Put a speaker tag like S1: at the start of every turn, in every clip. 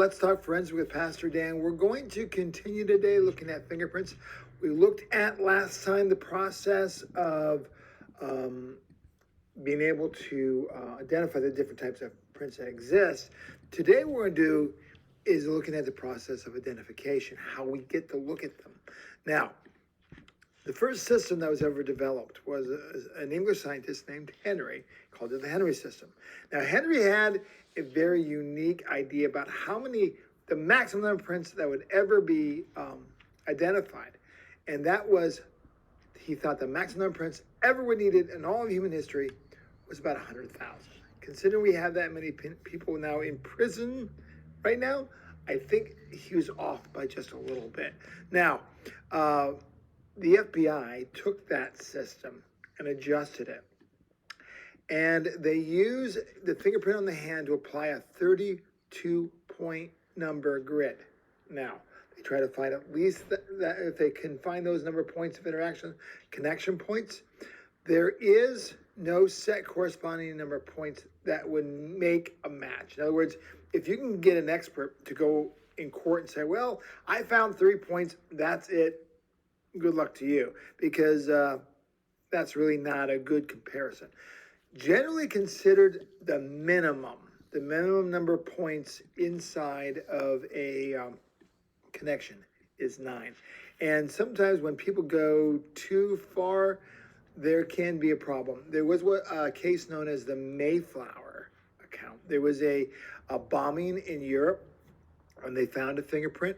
S1: Let's talk forensics with Pastor Dan. We're going to continue today looking at fingerprints. We looked at last time the process of being able to identify the different types of prints that exist. Today, what we're going to do is looking at the process of identification, how we get to look at them. Now, the first system that was ever developed was an English scientist named Henry, called it the Henry system. Now, Henry had a very unique idea about the maximum number of prints that would ever be identified. And that was, he thought the maximum number of prints ever were needed in all of human history was about 100,000. Considering we have that many people now in prison right now, I think he was off by just a little bit. Now, the FBI took that system and adjusted it. And they use the fingerprint on the hand to apply a 32-point number grid. Now, they try to find at least that if they can find those number of points of interaction, connection points, there is no set corresponding number of points that would make a match. In other words, if you can get an expert to go in court and say, well, I found 3 points, that's it, good luck to you, because that's really not a good comparison. Generally considered the minimum number of points inside of a connection is 9. And sometimes when people go too far, there can be a problem. There was a case known as the Mayflower account. There was a bombing in Europe, and they found a fingerprint,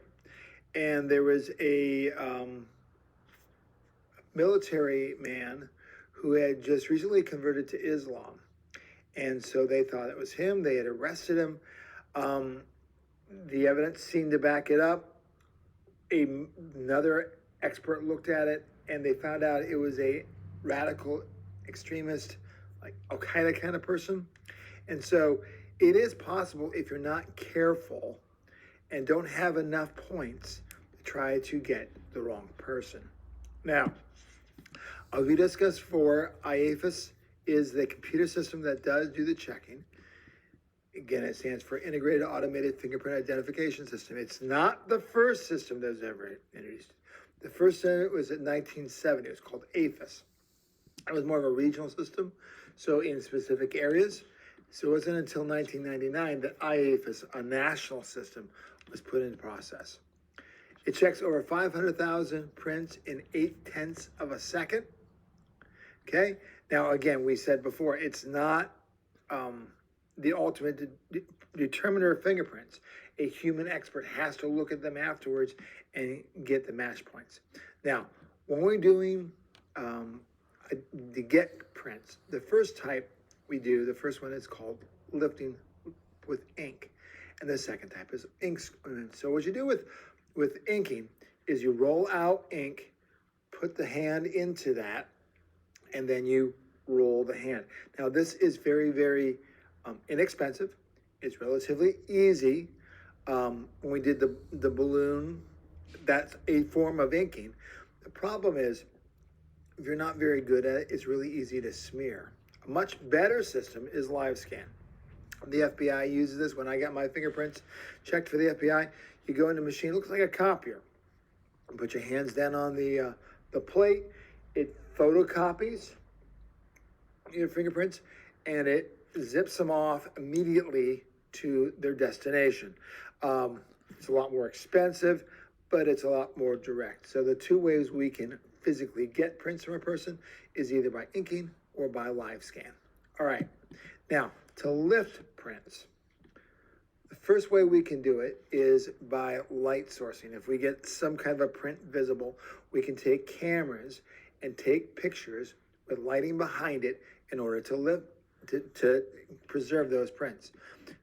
S1: and there was a military man who had just recently converted to Islam. And so they thought it was him. They had arrested him. The evidence seemed to back it up. Another expert looked at it, and they found out it was a radical extremist, like Al-Qaeda kind of person. And so it is possible, if you're not careful and don't have enough points, to try to get the wrong person. Now, as we discussed before, IAFIS is the computer system that does do the checking. Again, it stands for Integrated Automated Fingerprint Identification System. It's not the first system that was ever introduced. The first time was in 1970. It was called AFIS. It was more of a regional system, so in specific areas. So it wasn't until 1999 that IAFIS, a national system, was put into process. It checks over 500,000 prints in 0.8 of a second. Okay. Now, again, we said before, it's not the ultimate determiner of fingerprints. A human expert has to look at them afterwards and get the match points. Now, when we're doing the get prints, the first type we do, the first one is called lifting with ink, and the second type is ink. So what you do with inking is you roll out ink, put the hand into that, and then you roll the hand. Now, this is very, very inexpensive. It's relatively easy. When we did the balloon, that's a form of inking. The problem is, if you're not very good at it, it's really easy to smear. A much better system is live scan. The FBI uses this. When I got my fingerprints checked for the FBI, you go in the machine, it looks like a copier. You put your hands down on the plate, it photocopies your fingerprints, and it zips them off immediately to their destination. It's a lot more expensive, but it's a lot more direct. So the two ways we can physically get prints from a person is either by inking or by live scan. All right, now to lift prints, the first way we can do it is by light sourcing. If we get some kind of a print visible, we can take cameras and take pictures with lighting behind it in order to preserve those prints.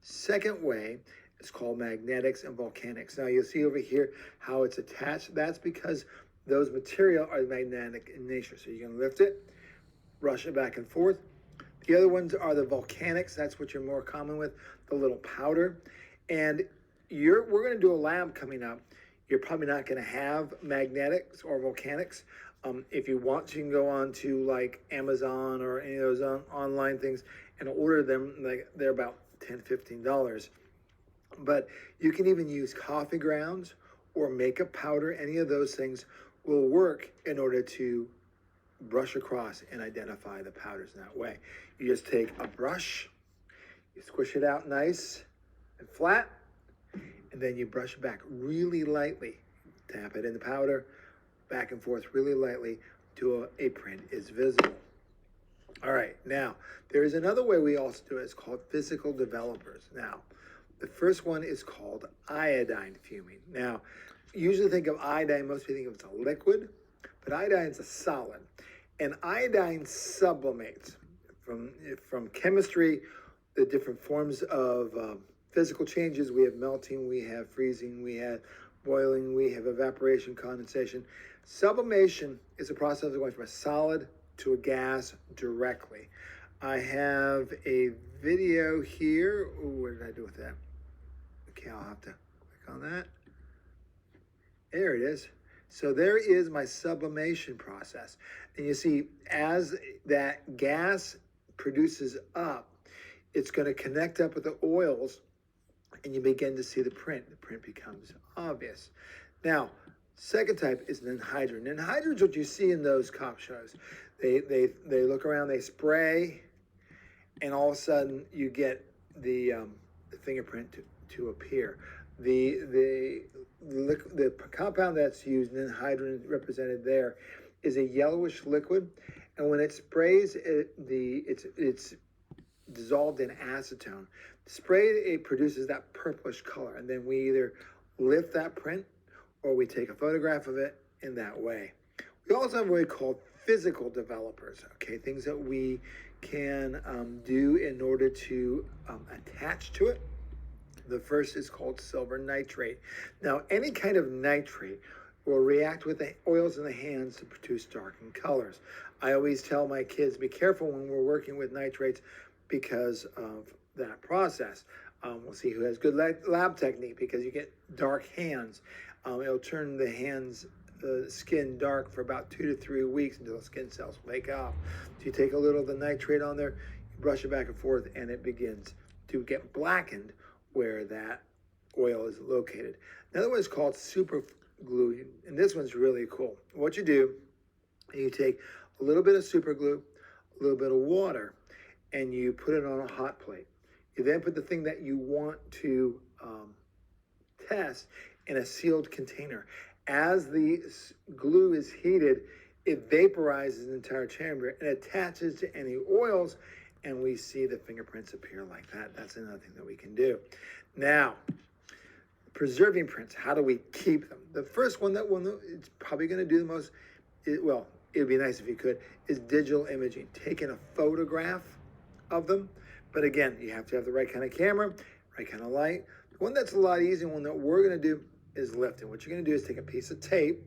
S1: Second way is called magnetics and volcanics. Now you'll see over here how it's attached. That's because those material are magnetic in nature. So you can lift it, brush it back and forth. The other ones are the volcanics. That's what you're more common with, the little powder. And we're going to do a lab coming up. You're probably not going to have magnetics or volcanics. If you want, you can go on to like Amazon or any of those online things and order them. Like they're about $10, $15. But you can even use coffee grounds or makeup powder. Any of those things will work in order to brush across and identify the powders in that way. You just take a brush, you squish it out nice and flat, and then you brush it back really lightly. Tap it in the powder, back and forth really lightly till a print is visible. All right, now, there is another way we also do it. It's called physical developers. Now, the first one is called iodine fuming. Now, usually think of iodine, most people think of it as a liquid, but iodine is a solid. And iodine sublimates. From chemistry, the different forms of physical changes. We have melting, we have freezing, we have boiling, we have evaporation, condensation. Sublimation is a process of going from a solid to a gas directly. I have a video here. Ooh, what did I do with that? Okay, I'll have to click on that. There it is. So there is my sublimation process. And you see, as that gas produces up, it's going to connect up with the oils, and you begin to see the print. The print becomes obvious. Now, second type is anhydrous. Anhydrous is what you see in those cop shows. They look around, they spray, and all of a sudden you get the fingerprint to appear. The compound that's used, anhydrous represented there, is a yellowish liquid, and when it sprays, it's dissolved in acetone. Sprayed, it produces that purplish color, and then we either lift that print or we take a photograph of it in that way. We also have what we call physical developers, okay, things that we can do in order to attach to it. The first is called silver nitrate. Now, any kind of nitrate will react with the oils in the hands to produce darkened colors. I always tell my kids, be careful when we're working with nitrates because of that process. We'll see who has good lab technique, because you get dark hands. It'll turn the skin dark for about 2 to 3 weeks until the skin cells wake up. So you take a little of the nitrate on there, you brush it back and forth, and it begins to get blackened where that oil is located. Another one is called super glue, and this one's really cool. What you do, you take a little bit of super glue, a little bit of water, and you put it on a hot plate. You then put the thing that you want to test in a sealed container. As the glue is heated, it vaporizes the entire chamber and attaches to any oils, and we see the fingerprints appear like that. That's another thing that we can do. Now, preserving prints, how do we keep them? The first one it's probably going to do the most, it would be nice if you could, is digital imaging, taking a photograph of them. But again, you have to have the right kind of camera, right kind of light. The one that's a lot easier, one that we're going to do, is lifting. What you're going to do is take a piece of tape,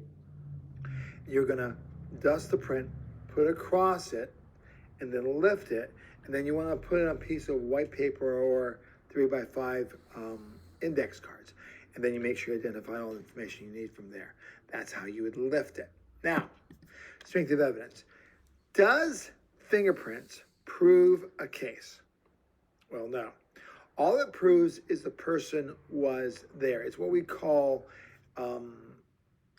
S1: you're going to dust the print, put it across it, and then lift it, and then you want to put it on a piece of white paper or 3x5 index cards, and then you make sure you identify all the information you need from there. That's how you would lift it. Now, strength of evidence. Does fingerprints prove a case? Well, no. All it proves is the person was there. It's what we call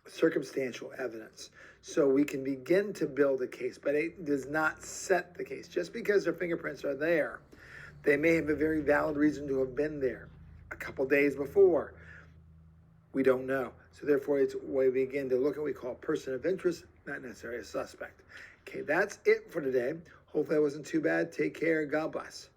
S1: circumstantial evidence. So we can begin to build a case, but it does not set the case. Just because their fingerprints are there, they may have a very valid reason to have been there a couple days before. We don't know. So therefore, it's where we begin to look at what we call person of interest, not necessarily a suspect. Okay, that's it for today. Hopefully that wasn't too bad. Take care. God bless.